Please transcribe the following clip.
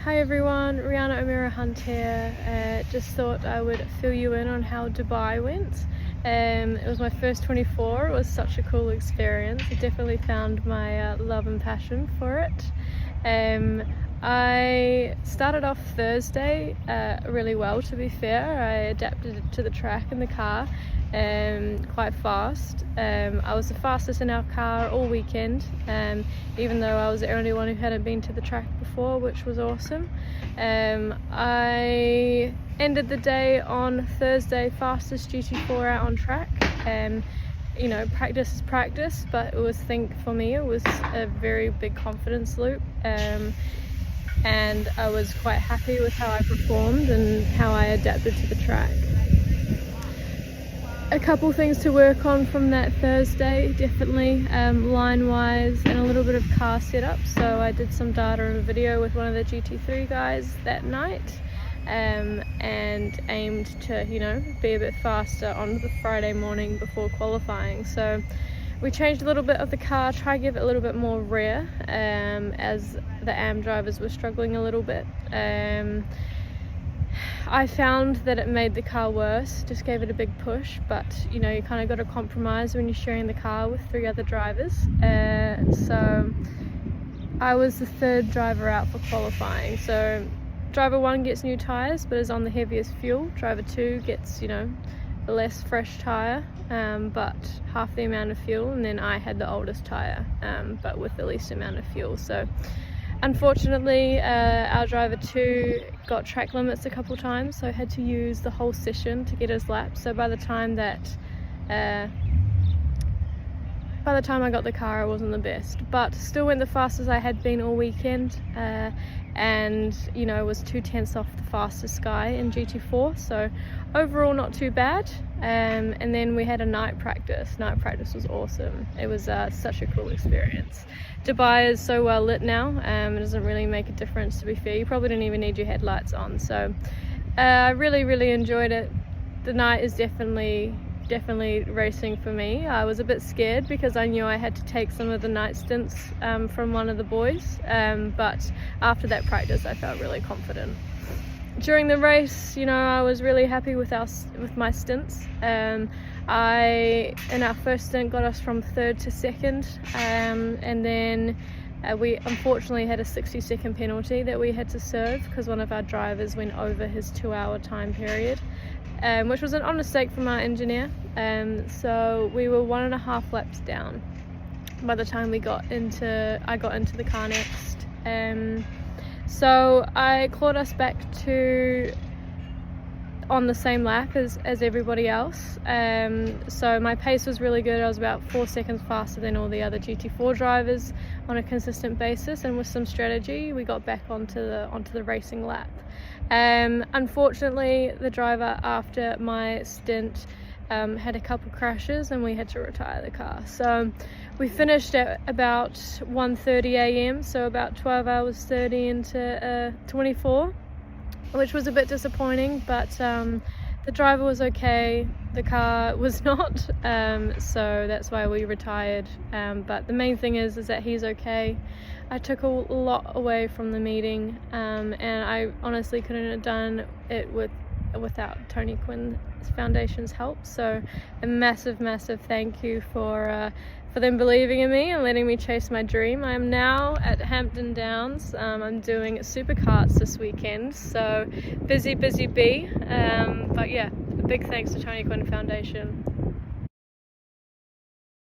Hi everyone, Rianna O'Meara-Hunt here. Just thought I would fill you in on how Dubai went. It was my first 24. It was such a cool experience. I definitely found my love and passion for it. I started off Thursday really well, to be fair. I adapted to the track and the car quite fast. I was the fastest in our car all weekend, even though I was the only one who hadn't been to the track before, which was awesome. I ended the day on Thursday fastest GT4 out on track. You know, practice is practice, but for me it was a very big confidence loop, and I was quite happy with how I performed and how I adapted to the track. A couple things to work on from that Thursday, definitely line wise and a little bit of car setup. So I did some data and video with one of the GT3 guys that night, and aimed to, you know, be a bit faster on the Friday morning before qualifying. So we changed a little bit of the car, try to give it a little bit more rear, as the AM drivers were struggling a little bit. I found that it made the car worse, just gave it a big push, but you know, you kind of got to compromise when you're sharing the car with 3 other drivers. So I was the 3rd driver out for qualifying. So driver 1 gets new tyres but is on the heaviest fuel. Driver 2 gets, you know, a less fresh tyre, but half the amount of fuel, and then I had the oldest tyre, but with the least amount of fuel. So unfortunately, our driver 2 got track limits a couple times, so I had to use the whole session to get his lap. So by the time I got the car, I wasn't the best, but still went the fastest I had been all weekend, and you know, was 2/10 off the fastest guy in GT4. So overall not too bad. And then we had a night practice. Night practice was awesome. It was such a cool experience. Dubai is so well lit now, it doesn't really make a difference, to be fair. You probably don't even need your headlights on. So I really enjoyed it. The night is definitely racing for me. I was a bit scared because I knew I had to take some of the night stints from one of the boys, but after that practice I felt really confident. During the race, you know, I was really happy with my stints. In our first stint got us from 3rd to 2nd, and then we unfortunately had a 60-second penalty that we had to serve because one of our drivers went over his 2-hour time period, which was an honest mistake from our engineer. So we were 1.5 laps down by the time I got into the car next. So I clawed us back to on the same lap as everybody else. So my pace was really good. I was about 4 seconds faster than all the other GT4 drivers on a consistent basis, and with some strategy we got back onto the racing lap. Unfortunately, the driver after my stint had a couple crashes and we had to retire the car. So we finished at about 1:30 a.m, so about 12 hours 30 into 24, which was a bit disappointing, but the driver was okay, the car was not, so that's why we retired. But the main thing is that he's okay. I took a lot away from the meeting, and I honestly couldn't have done it without Tony Quinn Foundation's help. So a massive thank you for them believing in me and letting me chase my dream. I am now at Hampton Downs. I'm doing supercarts this weekend, so busy bee. But yeah, a big thanks to Tony Quinn Foundation.